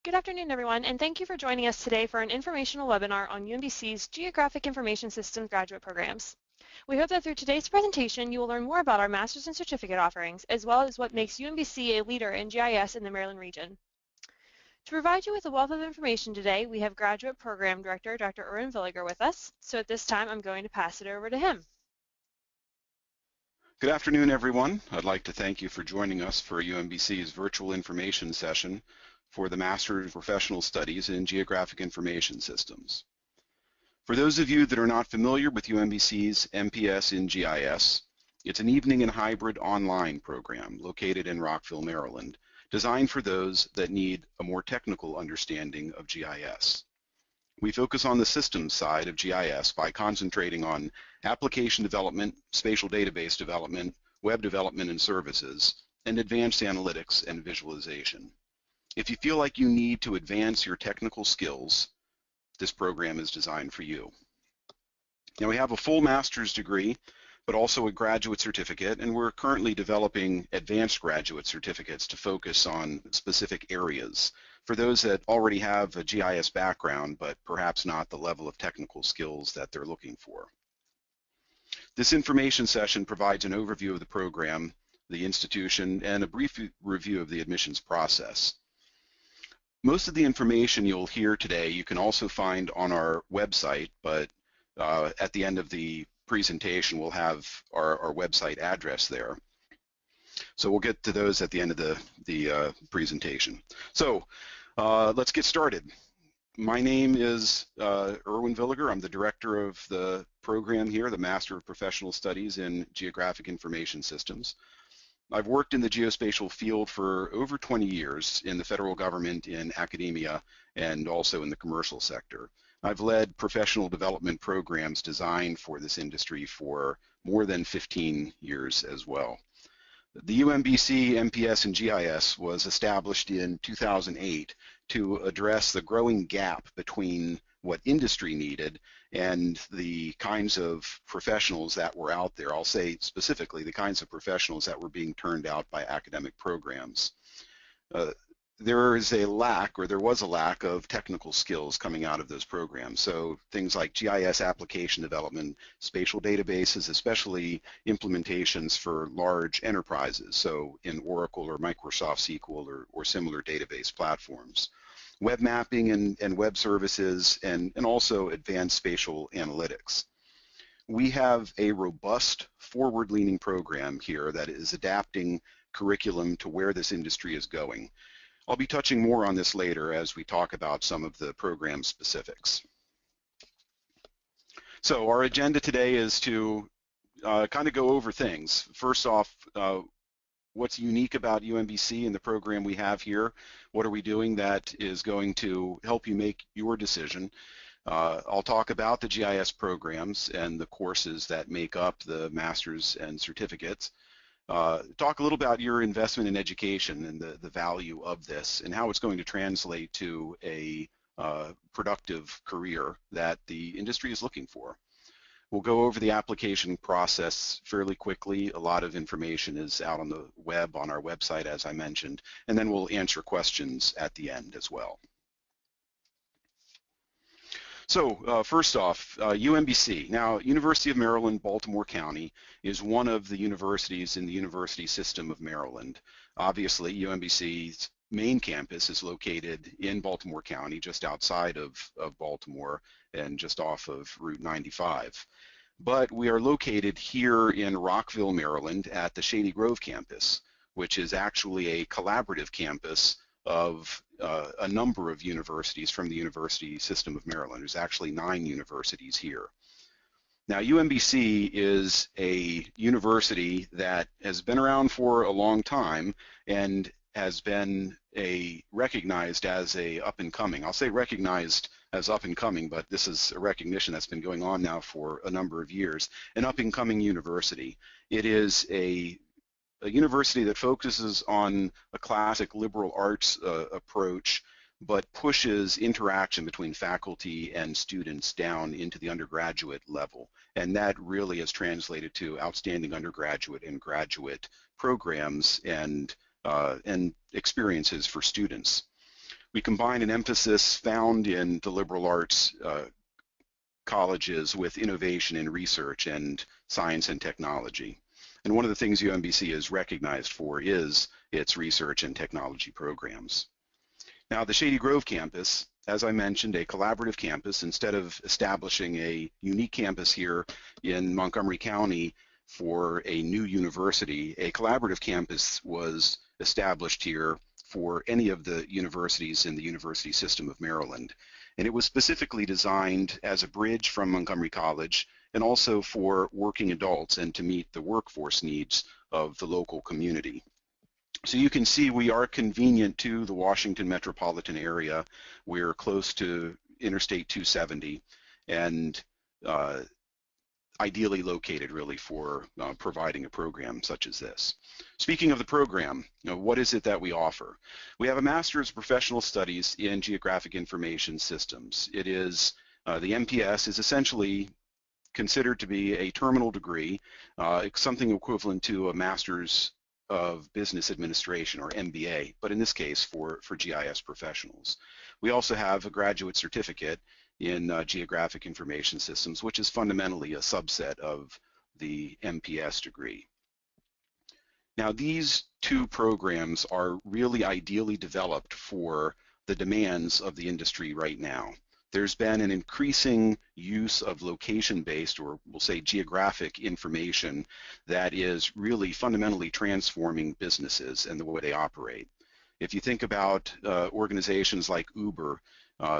Good afternoon, everyone, and thank you for joining us today for an informational webinar on UMBC's Geographic Information Systems graduate programs. We hope that through today's presentation you will learn more about our master's and certificate offerings, as well as what makes UMBC a leader in GIS in the Maryland region. To provide you with a wealth of information today, we have Graduate Program Director Dr. Erwin Villiger with us, so at this time I'm going to pass it over to him. Good afternoon, everyone. I'd like to thank you for joining us for UMBC's virtual information session for the Master of Professional Studies in Geographic Information Systems. For those of you that are not familiar with UMBC's MPS in GIS, it's an evening and hybrid online program located in Rockville, Maryland, designed for those that need a more technical understanding of GIS. We focus on the systems side of GIS by concentrating on application development, spatial database development, web development and services, and advanced analytics and visualization. If you feel like you need to advance your technical skills, this program is designed for you. Now, we have a full master's degree, but also a graduate certificate, and we're currently developing advanced graduate certificates to focus on specific areas for those that already have a GIS background, but perhaps not the level of technical skills that they're looking for. This information session provides an overview of the program, the institution, and a brief review of the admissions process. Most of the information you'll hear today you can also find on our website, but at the end of the presentation we'll have our website address there. So we'll get to those at the end of the presentation. So let's get started. My name is Erwin Villiger. I'm the director of the program here, the Master of Professional Studies in Geographic Information Systems. I've worked in the geospatial field for over 20 years in the federal government, in academia, and also in the commercial sector. I've led professional development programs designed for this industry for more than 15 years as well. The UMBC MPS in GIS was established in 2008 to address the growing gap between what industry needed and the kinds of professionals that were out there. I'll say specifically the kinds of professionals that were being turned out by academic programs. There was a lack of technical skills coming out of those programs. So things like GIS application development, spatial databases, especially implementations for large enterprises, so in Oracle or Microsoft SQL or similar database platforms. Web mapping and web services, and also advanced spatial analytics. We have a robust, forward-leaning program here that is adapting curriculum to where this industry is going. I'll be touching more on this later as we talk about some of the program specifics. So our agenda today is to kind of go over things. First off, what's unique about UMBC and the program we have here? What are we doing that is going to help you make your decision? I'll talk about the GIS programs and the courses that make up the masters and certificates. Talk a little about your investment in education and the value of this and how it's going to translate to a productive career that the industry is looking for. We'll go over the application process fairly quickly. A lot of information is out on the web, on our website, as I mentioned, and then we'll answer questions at the end as well. So first off, UMBC. Now, University of Maryland, Baltimore County is one of the universities in the university system of Maryland. Obviously, UMBC's main campus is located in Baltimore County, just outside of Baltimore and just off of Route 95. But we are located here in Rockville, Maryland at the Shady Grove campus, which is actually a collaborative campus of a number of universities from the university system of Maryland. There's actually 9 universities here. Now, UMBC is a university that has been around for a long time and has been recognized as a up-and-coming. I'll say recognized as up-and-coming, but this is a recognition that's been going on now for a number of years. An up-and-coming university. It is a university that focuses on a classic liberal arts approach, but pushes interaction between faculty and students down into the undergraduate level. And that really has translated to outstanding undergraduate and graduate programs and experiences for students. We combine an emphasis found in the liberal arts colleges with innovation in research and science and technology. And one of the things UMBC is recognized for is its research and technology programs. Now, the Shady Grove campus, as I mentioned, a collaborative campus. Instead of establishing a unique campus here in Montgomery County for a new university, a collaborative campus was established here for any of the universities in the University System of Maryland. And it was specifically designed as a bridge from Montgomery College and also for working adults and to meet the workforce needs of the local community. So you can see we are convenient to the Washington metropolitan area. We're close to Interstate 270 and ideally located really for providing a program such as this. Speaking of the program, what is it that we offer? We have a Master's of Professional Studies in Geographic Information Systems. It is, the MPS is essentially considered to be a terminal degree, something equivalent to a Master's of Business Administration or MBA, but in this case for GIS professionals. We also have a graduate certificate in Geographic Information Systems, which is fundamentally a subset of the MPS degree. Now, these two programs are really ideally developed for the demands of the industry right now. There's been an increasing use of location-based, or we'll say geographic information, that is really fundamentally transforming businesses and the way they operate. If you think about organizations like Uber,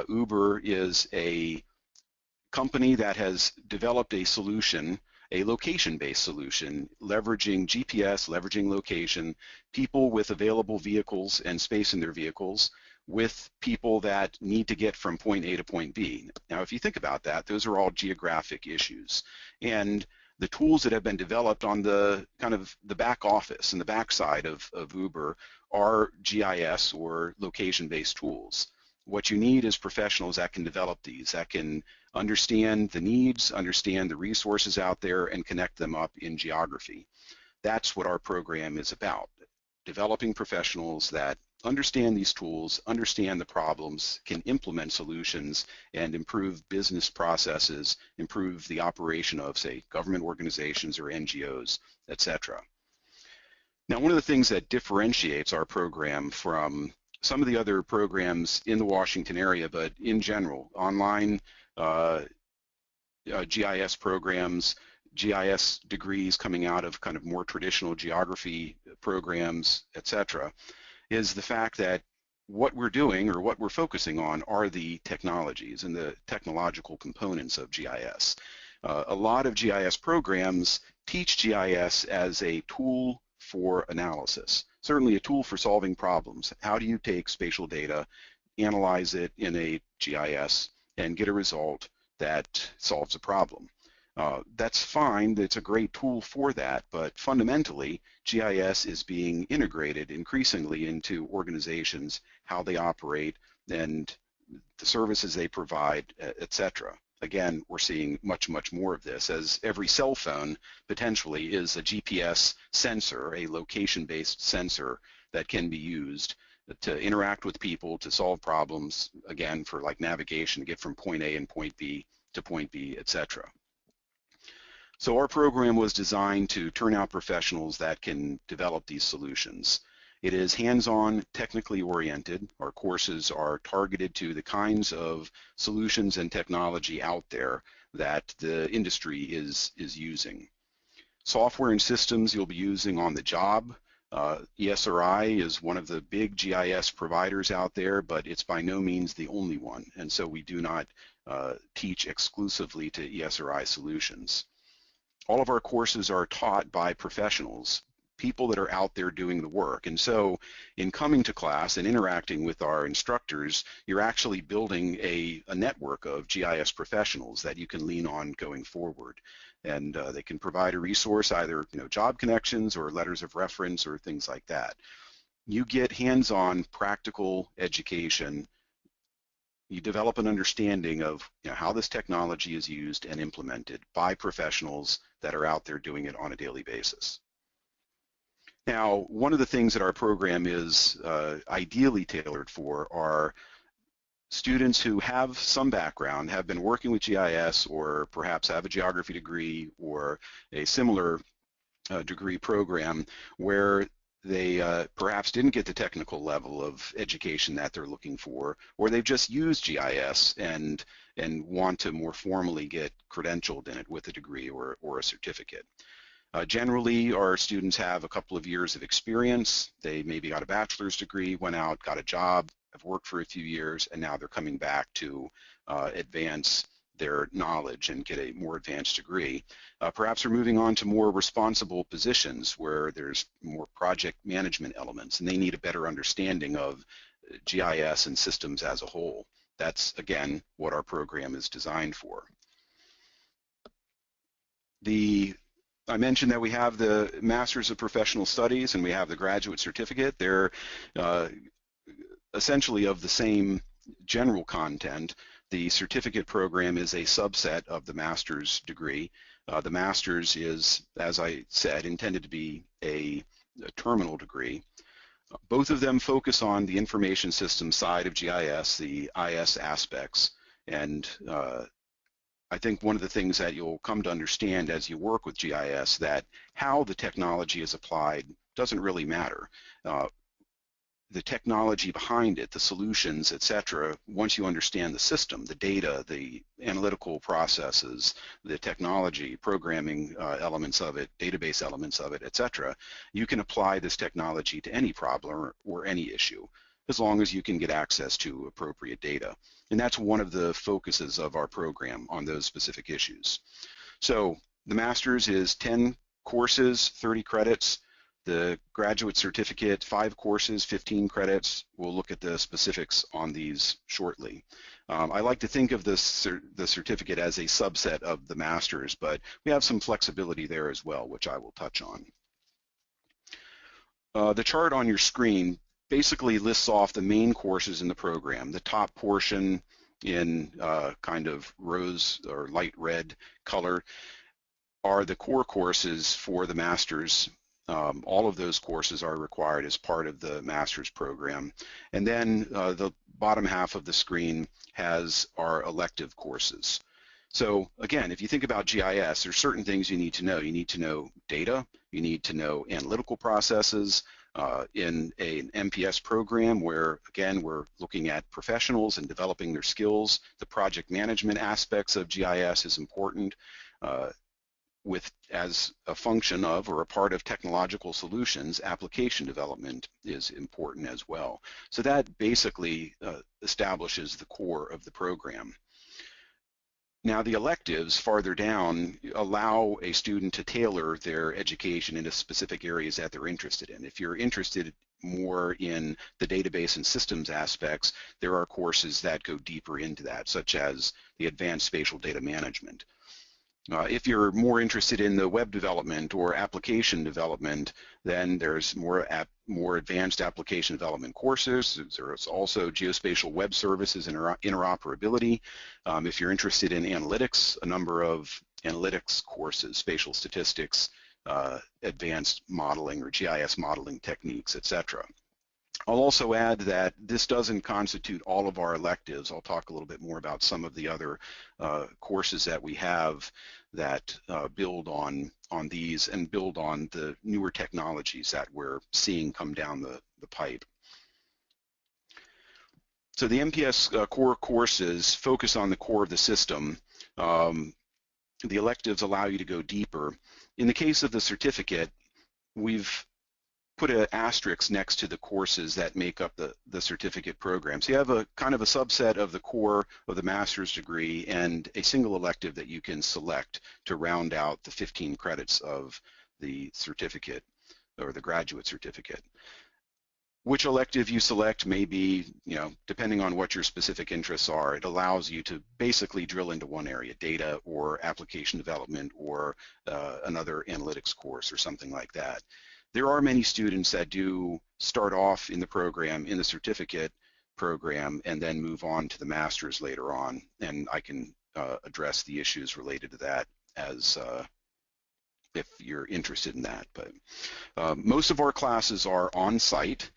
Uber is a company that has developed a solution, a location-based solution, leveraging GPS, leveraging location, people with available vehicles and space in their vehicles, with people that need to get from point A to point B. Now, if you think about that, those are all geographic issues. And the tools that have been developed on the kind of the back office and the backside of Uber are GIS or location-based tools. What you need is professionals that can develop these, that can understand the needs, understand the resources out there, and connect them up in geography. That's what our program is about, developing professionals that understand these tools, understand the problems, can implement solutions, and improve business processes, improve the operation of, say, government organizations or NGOs, etc. Now, one of the things that differentiates our program from some of the other programs in the Washington area, but in general, online GIS programs, GIS degrees coming out of kind of more traditional geography programs, etc., is the fact that what we're doing or what we're focusing on are the technologies and the technological components of GIS. A lot of GIS programs teach GIS as a tool for analysis, certainly a tool for solving problems. How do you take spatial data, analyze it in a GIS, and get a result that solves a problem? That's fine, it's a great tool for that, but fundamentally, GIS is being integrated increasingly into organizations, how they operate, and the services they provide, etc. Again, we're seeing much, much more of this, as every cell phone potentially is a GPS sensor, a location-based sensor that can be used to interact with people, to solve problems, again, for like navigation, to get from point A and point B to point B, etc. So our program was designed to turn out professionals that can develop these solutions. It is hands-on, technically oriented. Our courses are targeted to the kinds of solutions and technology out there that the industry is using. Software and systems you'll be using on the job. ESRI is one of the big GIS providers out there, but it's by no means the only one, and so we do not teach exclusively to ESRI solutions. All of our courses are taught by professionals, people that are out there doing the work. And so in coming to class and interacting with our instructors, you're actually building a network of GIS professionals that you can lean on going forward. And they can provide a resource, either job connections or letters of reference or things like that. You get hands-on practical education. You develop an understanding of how this technology is used and implemented by professionals that are out there doing it on a daily basis. Now, one of the things that our program is ideally tailored for are students who have some background, have been working with GIS, or perhaps have a geography degree or a similar degree program where they perhaps didn't get the technical level of education that they're looking for, or they've just used GIS and want to more formally get credentialed in it with a degree or a certificate. Generally, our students have a couple of years of experience. They maybe got a bachelor's degree, went out, got a job, have worked for a few years, and now they're coming back to advance their knowledge and get a more advanced degree. Perhaps they're moving on to more responsible positions where there's more project management elements, and they need a better understanding of GIS and systems as a whole. That's, again, what our program is designed for. I mentioned that we have the Masters of Professional Studies and we have the Graduate Certificate. They're essentially of the same general content. The certificate program is a subset of the master's degree. The master's is, as I said, intended to be a terminal degree. Both of them focus on the information system side of GIS, the IS aspects, and I think one of the things that you'll come to understand as you work with GIS, that how the technology is applied doesn't really matter. The technology behind it, the solutions, etc., once you understand the system, the data, the analytical processes, the technology, programming elements of it, database elements of it, etc., you can apply this technology to any problem or any issue, as long as you can get access to appropriate data. And that's one of the focuses of our program on those specific issues. So the master's is 10 courses, 30 credits. The graduate certificate, 5 courses, 15 credits. We'll look at the specifics on these shortly. I like to think of the certificate as a subset of the master's, but we have some flexibility there as well, which I will touch on. The chart on your screen basically lists off the main courses in the program. The top portion in kind of rose or light red color are the core courses for the master's. All of those courses are required as part of the master's program. And then the bottom half of the screen has our elective courses. So again, if you think about GIS, there's certain things you need to know. You need to know data, you need to know analytical processes. In an MPS program where, again, we're looking at professionals and developing their skills, the project management aspects of GIS is important. As a function of or a part of technological solutions, application development is important as well. So that basically establishes the core of the program. Now the electives farther down allow a student to tailor their education into specific areas that they're interested in. If you're interested more in the database and systems aspects, there are courses that go deeper into that, such as the advanced spatial data management. If you're more interested in the web development or application development, then there's more advanced application development courses. There's also geospatial web services and interoperability. If you're interested in analytics, a number of analytics courses, spatial statistics, advanced modeling or GIS modeling techniques, etc. I'll also add that this doesn't constitute all of our electives. I'll talk a little bit more about some of the other courses that we have that build on these and build on the newer technologies that we're seeing come down the pipe. So the MPS core courses focus on the core of the system. The electives allow you to go deeper. In the case of the certificate, we've put an asterisk next to the courses that make up the certificate program. So you have a kind of a subset of the core of the master's degree and a single elective that you can select to round out the 15 credits of the certificate or the graduate certificate. Which elective you select may be, depending on what your specific interests are, it allows you to basically drill into one area, data or application development or another analytics course or something like that. There are many students that do start off in the program, in the certificate program, and then move on to the master's later on, and I can address the issues related to that as if you're interested in that. But most of our classes are on site.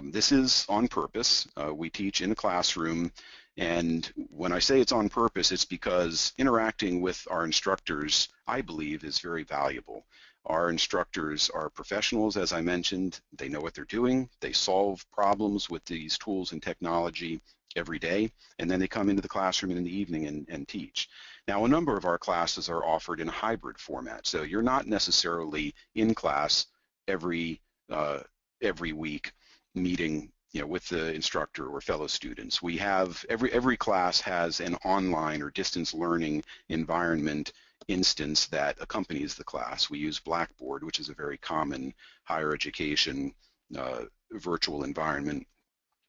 This is on purpose. We teach in a classroom, and when I say it's on purpose, it's because interacting with our instructors, I believe, is very valuable. Our instructors are professionals, as I mentioned. They know what they're doing. They solve problems with these tools and technology every day, and then they come into the classroom in the evening and teach. Now, a number of our classes are offered in a hybrid format, so you're not necessarily in class every week meeting with the instructor or fellow students. We have every class has an online or distance learning environment instance that accompanies the class. We use Blackboard, which is a very common higher education virtual environment.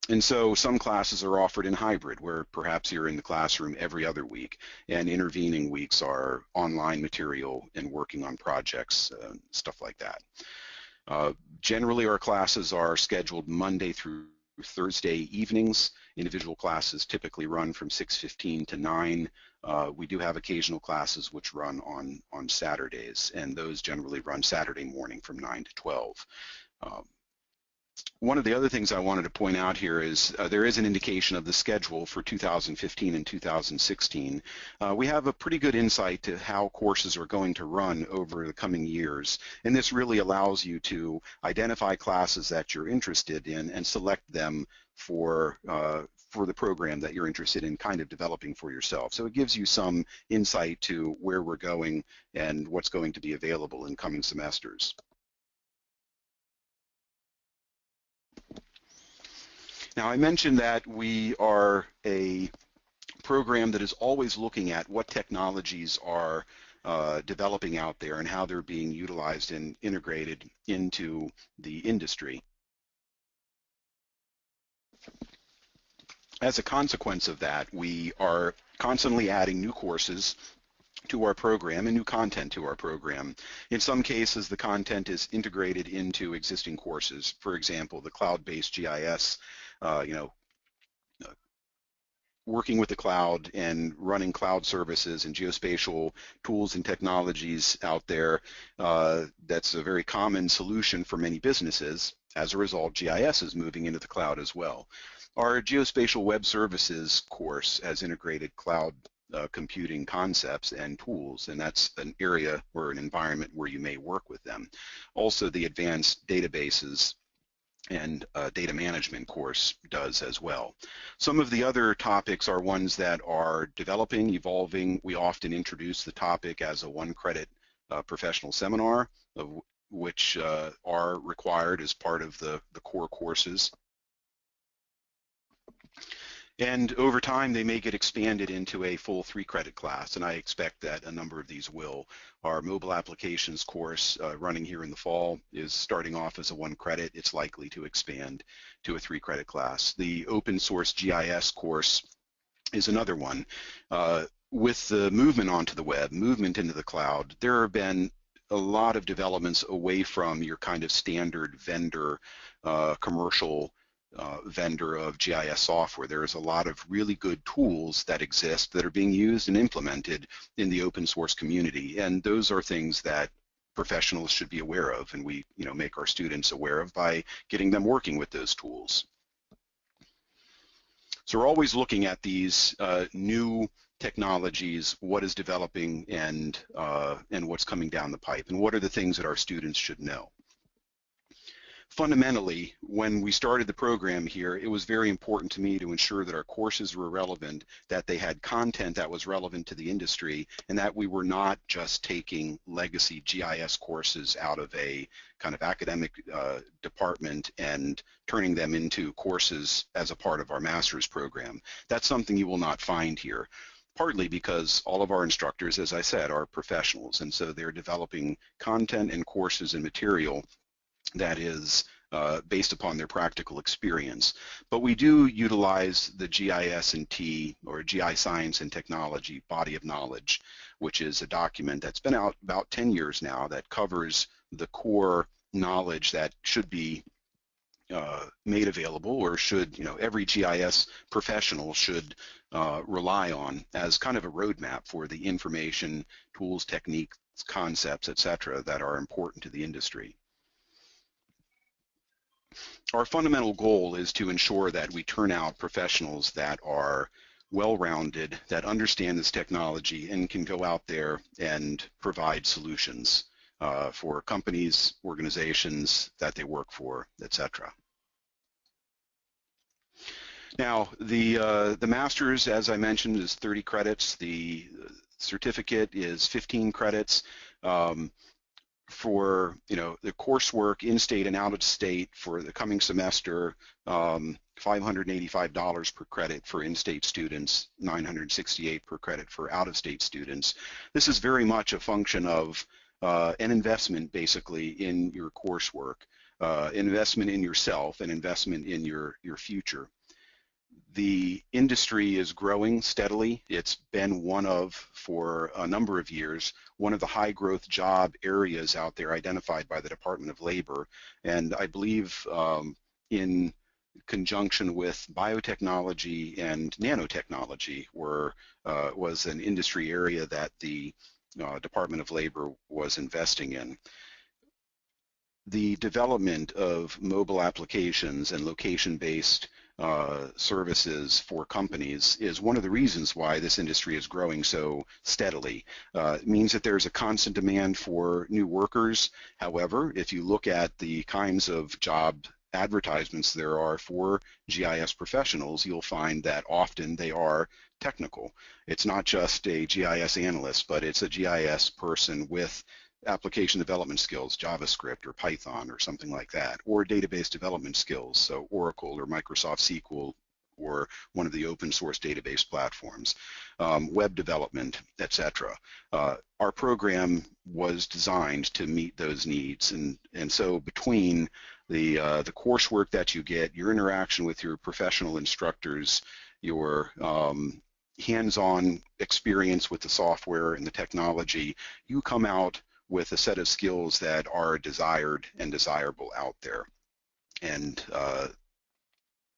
And so some classes are offered in hybrid, where perhaps you're in the classroom every other week, and intervening weeks are online material and working on projects, stuff like that. Generally, our classes are scheduled Monday through Thursday evenings. Individual classes typically run from 6:15 to 9. We do have occasional classes which run on Saturdays, and those generally run Saturday morning from 9 to 12. One of the other things I wanted to point out here is there is an indication of the schedule for 2015 and 2016. We have a pretty good insight to how courses are going to run over the coming years, and this really allows you to identify classes that you're interested in and select them for the program that you're interested in kind of developing for yourself. So it gives you some insight to where we're going and what's going to be available in coming semesters. Now, I mentioned that we are a program that is always looking at what technologies are developing out there and how they're being utilized and integrated into the industry. As a consequence of that, we are constantly adding new courses to our program and new content to our program. In some cases, the content is integrated into existing courses. For example, the cloud-based GIS, working with the cloud and running cloud services and geospatial tools and technologies out there, that's a very common solution for many businesses. As a result, GIS is moving into the cloud as well. Our Geospatial Web Services course has integrated cloud computing concepts and tools, and that's an area or an environment where you may work with them. Also, the Advanced Databases and data management course does as well. Some of the other topics are ones that are developing, evolving. We often introduce the topic as a one-credit professional seminar, which are required as part of the core courses. And over time, they may get expanded into a full 3-credit class, and I expect that a number of these will. Our mobile applications course running here in the fall is starting off as a 1-credit. It's likely to expand to a 3-credit class. The open source GIS course is another one. With the movement onto the web, movement into the cloud, there have been a lot of developments away from your kind of standard vendor, commercial vendor of GIS software. There is a lot of really good tools that exist that are being used and implemented in the open source community, and those are things that professionals should be aware of, and we make our students aware of by getting them working with those tools. So we're always looking at these new technologies, what is developing, and what's coming down the pipe, and what are the things that our students should know. Fundamentally, when we started the program here, it was very important to me to ensure that our courses were relevant, that they had content that was relevant to the industry, and that we were not just taking legacy GIS courses out of a kind of academic department and turning them into courses as a part of our master's program. That's something you will not find here. Partly because all of our instructors, as I said, are professionals, and so they're developing content and courses and material that is based upon their practical experience. But we do utilize the GIS&T, or GI Science and Technology body of knowledge, which is a document that's been out about 10 years now that covers the core knowledge that should be made available, or should, every GIS professional should rely on as kind of a roadmap for the information, tools, concepts, etc., that are important to the industry. Our fundamental goal is to ensure that we turn out professionals that are well-rounded, that understand this technology and can go out there and provide solutions for companies, organizations that they work for, etc. Now, the master's, as I mentioned, is 30 credits. The certificate is 15 credits. For the coursework in-state and out-of-state for the coming semester, $585 per credit for in-state students, $968 per credit for out-of-state students. This is very much a function of an investment, basically, in your coursework, investment in yourself, and investment in your future. The industry is growing steadily. It's been for a number of years, one of the high growth job areas out there identified by the Department of Labor. And I believe in conjunction with biotechnology and nanotechnology was an industry area that the Department of Labor was investing in. The development of mobile applications and location-based services for companies is one of the reasons why this industry is growing so steadily. It means that there's a constant demand for new workers. However, if you look at the kinds of job advertisements there are for GIS professionals, you'll find that often they are technical. It's not just a GIS analyst, but it's a GIS person with application development skills, JavaScript or Python or something like that, or database development skills, so Oracle or Microsoft SQL or one of the open source database platforms, web development, etc. Our program was designed to meet those needs, and so between the coursework that you get, your interaction with your professional instructors, your hands-on experience with the software and the technology, you come out with a set of skills that are desired and desirable out there. And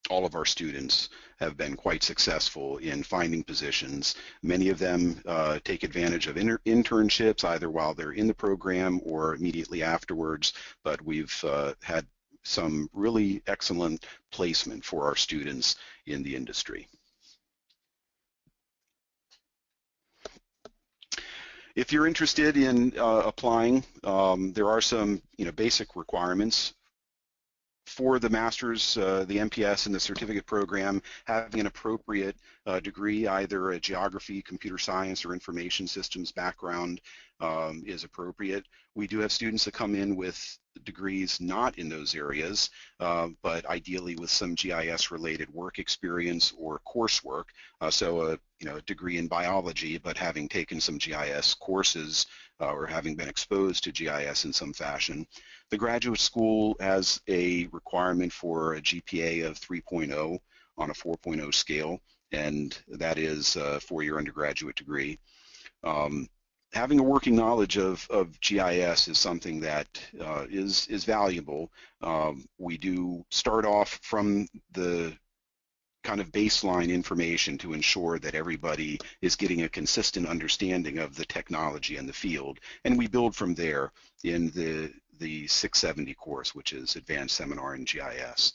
all of our students have been quite successful in finding positions. Many of them take advantage of internships either while they're in the program or immediately afterwards, but we've had some really excellent placement for our students in the industry. If you're interested in applying, there are some basic requirements for the master's, the MPS, and the certificate program. Having an appropriate degree, either a geography, computer science, or information systems background is appropriate. We do have students that come in with degrees not in those areas, but ideally with some GIS-related work experience or coursework. So a degree in biology, but having taken some GIS courses or having been exposed to GIS in some fashion. The graduate school has a requirement for a GPA of 3.0 on a 4.0 scale, and that is for your undergraduate degree. Having a working knowledge of GIS is something that is valuable. We do start off from the kind of baseline information to ensure that everybody is getting a consistent understanding of the technology and the field, and we build from there in the 670 course, which is Advanced Seminar in GIS.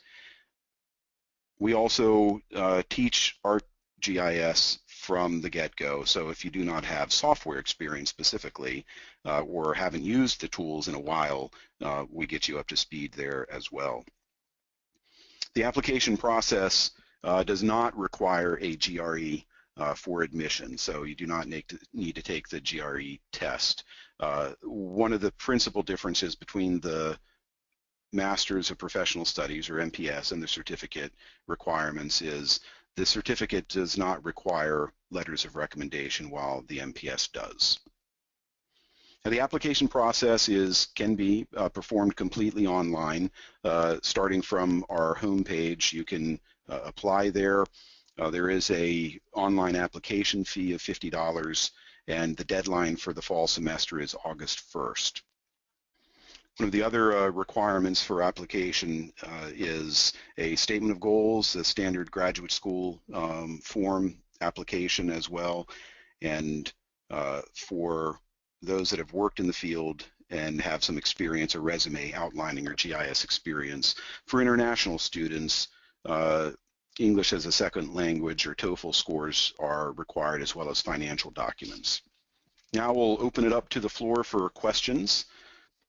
We also teach ArcGIS from the get-go, so if you do not have software experience specifically or haven't used the tools in a while, we get you up to speed there as well. The application process does not require a GRE for admission, so you do not need to take the GRE test. One of the principal differences between the Masters of Professional Studies, or MPS, and the certificate requirements is the certificate does not require letters of recommendation while the MPS does. Now, the application process can be performed completely online. Starting from our home page, you can apply there. There is an online application fee of $50, and the deadline for the fall semester is August 1st. One of the other requirements for application is a statement of goals, a standard graduate school form application as well, and for those that have worked in the field and have some experience, a resume outlining your GIS experience. For international students, English as a second language or TOEFL scores are required, as well as financial documents. Now we'll open it up to the floor for questions.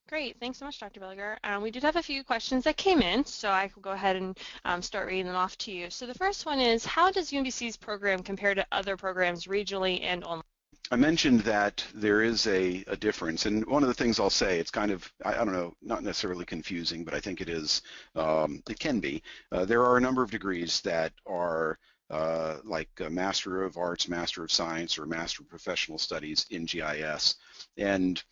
Great, thanks so much, Dr. Billiger. We did have a few questions that came in, so I will go ahead and start reading them off to you. So the first one is, how does UMBC's program compare to other programs regionally and online? I mentioned that there is a difference, and one of the things I'll say, it's kind of, I don't know, not necessarily confusing, but I think it is, it can be. There are a number of degrees that are like a Master of Arts, Master of Science, or Master of Professional Studies in GIS, and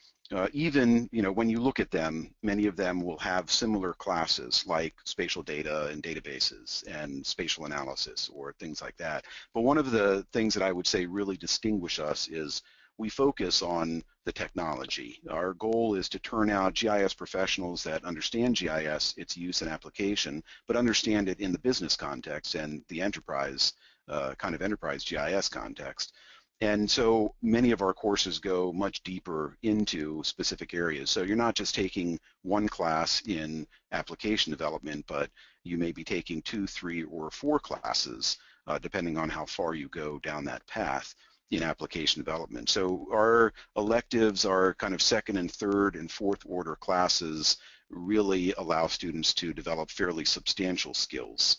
even, when you look at them, many of them will have similar classes like spatial data and databases and spatial analysis or things like that. But one of the things that I would say really distinguish us is we focus on the technology. Our goal is to turn out GIS professionals that understand GIS, its use and application, but understand it in the business context and the enterprise, kind of enterprise GIS context. And so many of our courses go much deeper into specific areas. So you're not just taking one class in application development, but you may be taking 2, 3, or 4 classes, depending on how far you go down that path in application development. So our electives, our kind of second and third and fourth order classes really allow students to develop fairly substantial skills.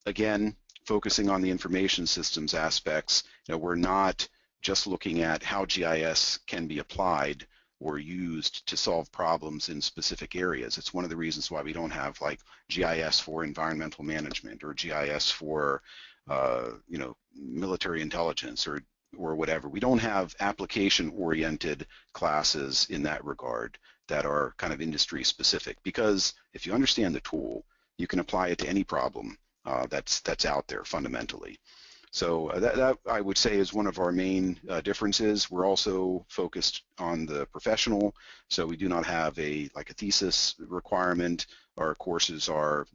Again, focusing on the information systems aspects, we're not just looking at how GIS can be applied or used to solve problems in specific areas. It's one of the reasons why we don't have like GIS for environmental management or GIS for military intelligence or whatever. We don't have application-oriented classes in that regard that are kind of industry specific, because if you understand the tool, you can apply it to any problem that's out there fundamentally. So that I would say is one of our main differences. We're also focused on the professional, so we do not have a thesis requirement. Our courses are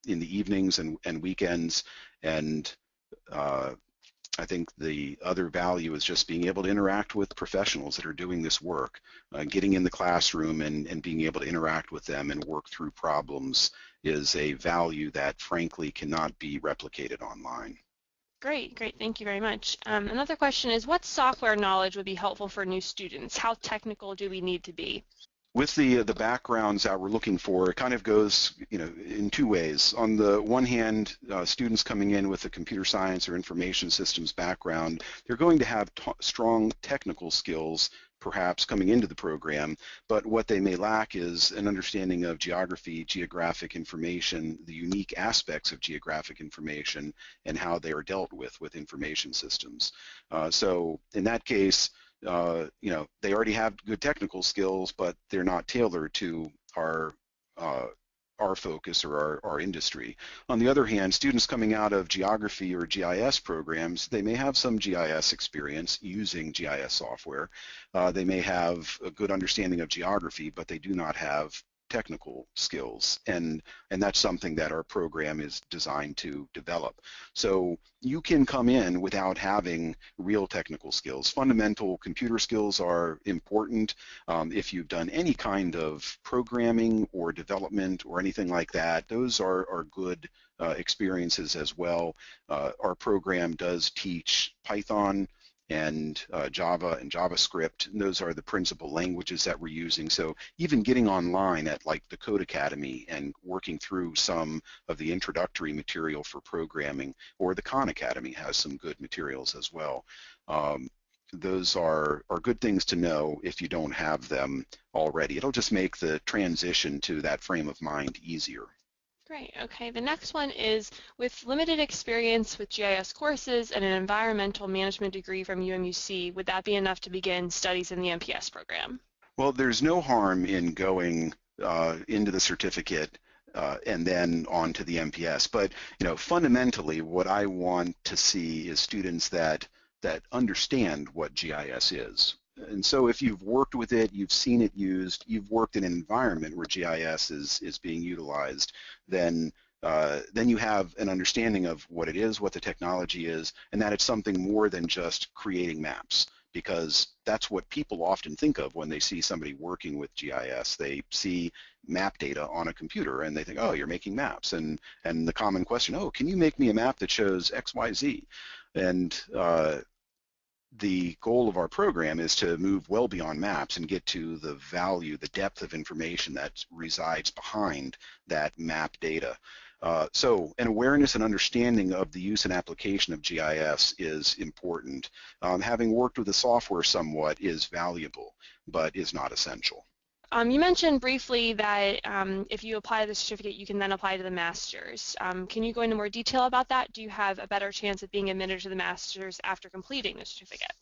in the evenings and weekends, and I think the other value is just being able to interact with professionals that are doing this work, getting in the classroom and being able to interact with them and work through problems is a value that frankly cannot be replicated online. Great, thank you very much. Another question is, what software knowledge would be helpful for new students? How technical do we need to be? With the backgrounds that we're looking for, it kind of goes in 2 ways. On the one hand, students coming in with a computer science or information systems background, they're going to have strong technical skills perhaps coming into the program, but what they may lack is an understanding of geography, geographic information, the unique aspects of geographic information, and how they are dealt with information systems. So in that case, they already have good technical skills, but they're not tailored to our focus or our industry. On the other hand, students coming out of geography or GIS programs, they may have some GIS experience using GIS software. They may have a good understanding of geography, but they do not have technical skills, and that's something that our program is designed to develop. So you can come in without having real technical skills. Fundamental computer skills are important. If you've done any kind of programming or development or anything like that, those are good experiences as well. Our program does teach Python and Java and JavaScript, and those are the principal languages that we're using. So even getting online at like the Code Academy and working through some of the introductory material for programming, or the Khan Academy has some good materials as well. Those are good things to know if you don't have them already. It'll just make the transition to that frame of mind easier. Great, okay. The next one is, with limited experience with GIS courses and an environmental management degree from UMUC, would that be enough to begin studies in the MPS program? Well, there's no harm in going into the certificate and then on to the MPS. But fundamentally, what I want to see is students that understand what GIS is. And so if you've worked with it, you've seen it used, you've worked in an environment where GIS is being utilized, then you have an understanding of what it is, what the technology is, and that it's something more than just creating maps. because that's what people often think of when they see somebody working with GIS. They see map data on a computer and they think, oh, you're making maps. And the common question, oh, can you make me a map that shows X, Y, Z? And the goal of our program is to move well beyond maps and get to the value, the depth of information that resides behind that map data. So an awareness and understanding of the use and application of GIS is important. Having worked with the software somewhat is valuable, but is not essential. You mentioned briefly that if you apply to the certificate, you can then apply to the master's. Can you go into more detail about that? Do you have a better chance of being admitted to the master's after completing the certificate?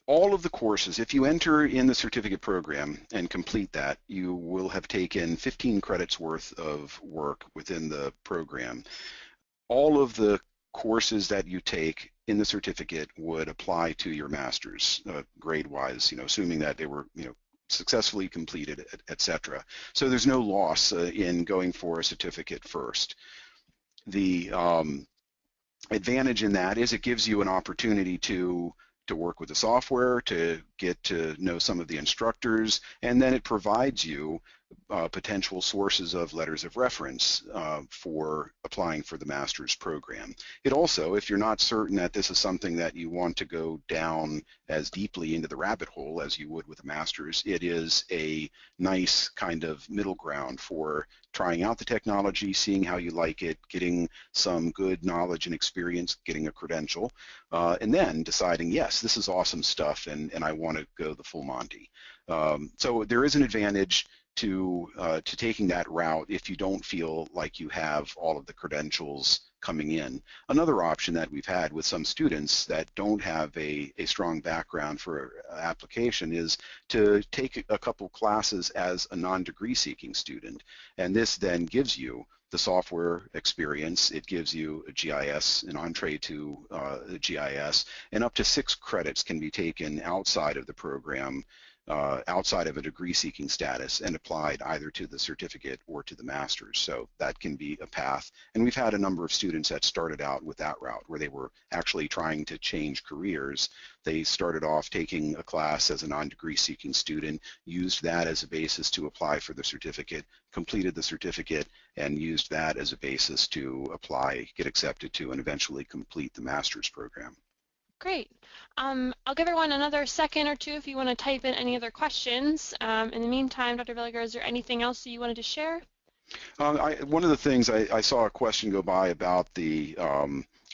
All of the courses, if you enter in the certificate program and complete that, you will have taken 15 credits worth of work within the program. All of the courses that you take in the certificate would apply to your master's grade-wise, assuming that they were, successfully completed, etc. So there's no loss in going for a certificate first. The advantage in that is it gives you an opportunity to work with the software, to get to know some of the instructors, and then it provides you potential sources of letters of reference for applying for the master's program. It also, if you're not certain that this is something that you want to go down as deeply into the rabbit hole as you would with a master's, it is a nice kind of middle ground for trying out the technology, seeing how you like it, getting some good knowledge and experience, getting a credential, and then deciding, yes, this is awesome stuff and I want to go the full Monty. So there is an advantage to taking that route if you don't feel like you have all of the credentials coming in. Another option that we've had with some students that don't have a strong background for application is to take a couple classes as a non-degree seeking student. And this then gives you the software experience, it gives you a GIS, an entree to the GIS, and up to 6 credits can be taken outside of the program, outside of a degree-seeking status and applied either to the certificate or to the master's. So that can be a path. And we've had a number of students that started out with that route where they were actually trying to change careers. They started off taking a class as a non-degree seeking student, used that as a basis to apply for the certificate, completed the certificate, and used that as a basis to apply, get accepted to, and eventually complete the master's program. Great. I'll give everyone another second or two if you want to type in any other questions. In the meantime, Dr. Villiger, is there anything else that you wanted to share? One of the things I saw a question go by about the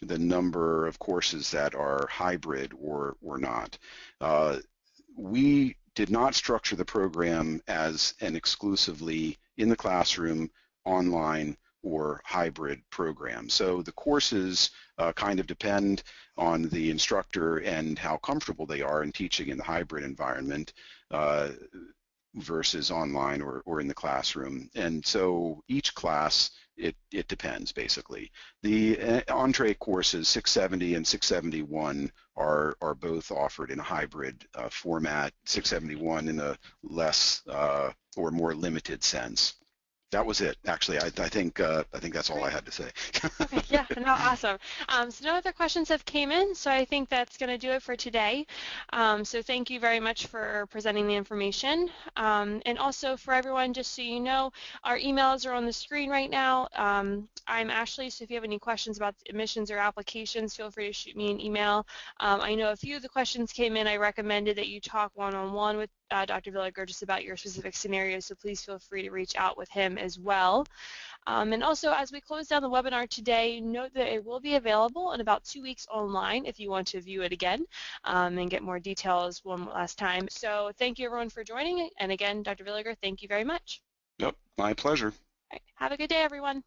number of courses that are hybrid or not. We did not structure the program as an exclusively in the classroom, online, or hybrid program. So the courses kind of depend on the instructor and how comfortable they are in teaching in the hybrid environment versus online or in the classroom. And so each class, it depends basically. The entree courses 670 and 671 are both offered in a hybrid format, 671 in a less or more limited sense. That was it, actually. I think that's all I had to say. Okay, yeah, no, awesome. So no other questions have came in, so I think that's going to do it for today. So thank you very much for presenting the information. And also for everyone, just so you know, our emails are on the screen right now. I'm Ashley, so if you have any questions about admissions or applications, feel free to shoot me an email. I know a few of the questions came in. I recommended that you talk one-on-one with Dr. Villiger just about your specific scenario, so please feel free to reach out with him as well. And also, as we close down the webinar today, note that it will be available in about 2 weeks online if you want to view it again and get more details one last time. So thank you everyone for joining, and again, Dr. Villiger, thank you very much. Yep, my pleasure. All right, have a good day, everyone.